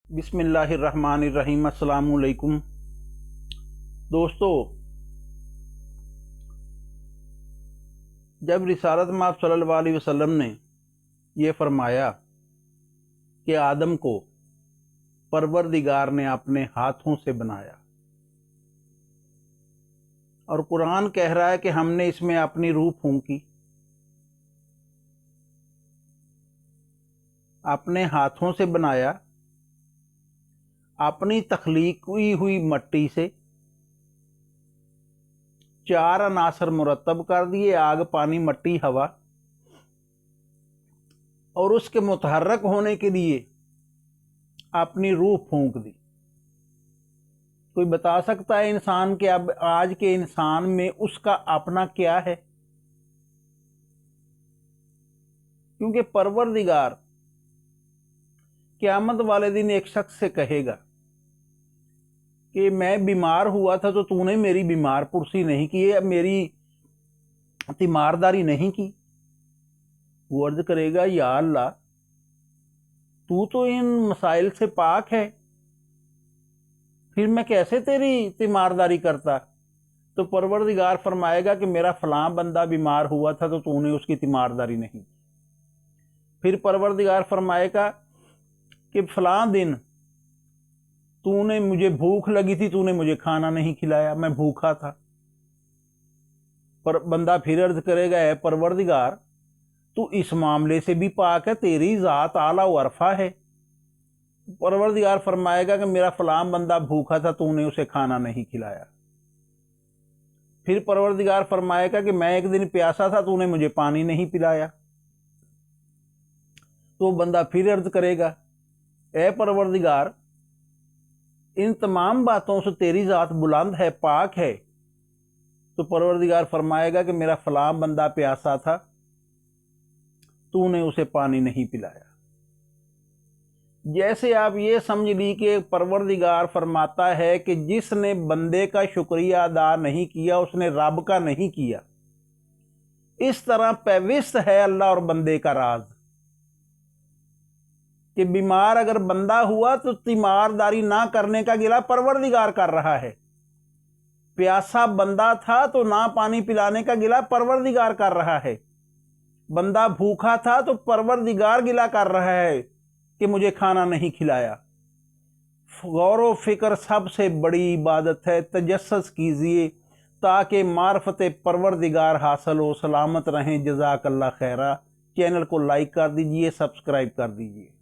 बिस्मिल्लाहिर्रहमानिर्रहीम। अस्सलाम वालेकुम दोस्तों, जब रिसालत माब सल्लल्लाहु अलैहि वसल्लम ने ये फरमाया कि आदम को परवरदिगार ने अपने हाथों से बनाया और कुरान कह रहा है कि हमने इसमें अपनी रूह फूंकी, अपने हाथों से बनाया, अपनी तख्लीक हुई मट्टी से 4 अनासर मुरतब कर दिए, आग, पानी, मट्टी, हवा, और उसके मुतहर्रक होने के लिए अपनी रूह फूंक दी। कोई बता सकता है इंसान के अब आज के इंसान में उसका अपना क्या है? क्योंकि परवरदिगार क़यामत वाले दिन एक शख्स से कहेगा कि मैं बीमार हुआ था तो तूने मेरी बीमार पुरसी नहीं की, मेरी तीमारदारी नहीं की। वो अर्ज करेगा, या अल्लाह, तू तो इन मसाइल से पाक है, फिर मैं कैसे तेरी तीमारदारी करता? तो परवरदिगार फरमाएगा कि मेरा फलां बंदा बीमार हुआ था तो तूने उसकी तीमारदारी नहीं की। फिर परवरदिगार फरमाएगा कि फलां दिन तूने, मुझे भूख लगी थी, तूने मुझे खाना नहीं खिलाया, मैं भूखा था। पर बंदा फिर अर्ज करेगा, है परवरदिगार, तू इस मामले से भी पाक है, तेरी ज़ात आला वरफा है। परवरदिगार फरमाएगा कि मेरा फलां बंदा भूखा था, तूने उसे खाना नहीं खिलाया। फिर परवरदिगार फरमाएगा कि मैं एक दिन प्यासा था, तूने मुझे पानी नहीं पिलाया। तो बंदा फिर अर्ज करेगा, ए परवरदिगार, इन तमाम बातों से तेरी ज़ात बुलंद है, पाक है। तो परवरदिगार फरमाएगा कि मेरा फलां बंदा प्यासा था, तूने उसे पानी नहीं पिलाया। जैसे आप ये समझ ली कि परवरदिगार फरमाता है कि जिसने बंदे का शुक्रिया अदा नहीं किया उसने रब का नहीं किया। इस तरह पैविस्त है अल्लाह और बंदे का राज कि बीमार अगर बंदा हुआ तो तीमारदारी ना करने का गिला परवरदिगार कर रहा है। प्यासा बंदा था तो ना पानी पिलाने का गिला परवरदिगार कर रहा है। बंदा भूखा था तो परवरदिगार गिला कर रहा है कि मुझे खाना नहीं खिलाया। गौर व फिक्र सबसे बड़ी इबादत है। तजस्सुस कीजिए ताकि मार्फत परवरदिगार हासिल हो। सलामत रहें। जज़ाकल्लाह खैरा। चैनल को लाइक कर दीजिए, सब्सक्राइब कर दीजिए।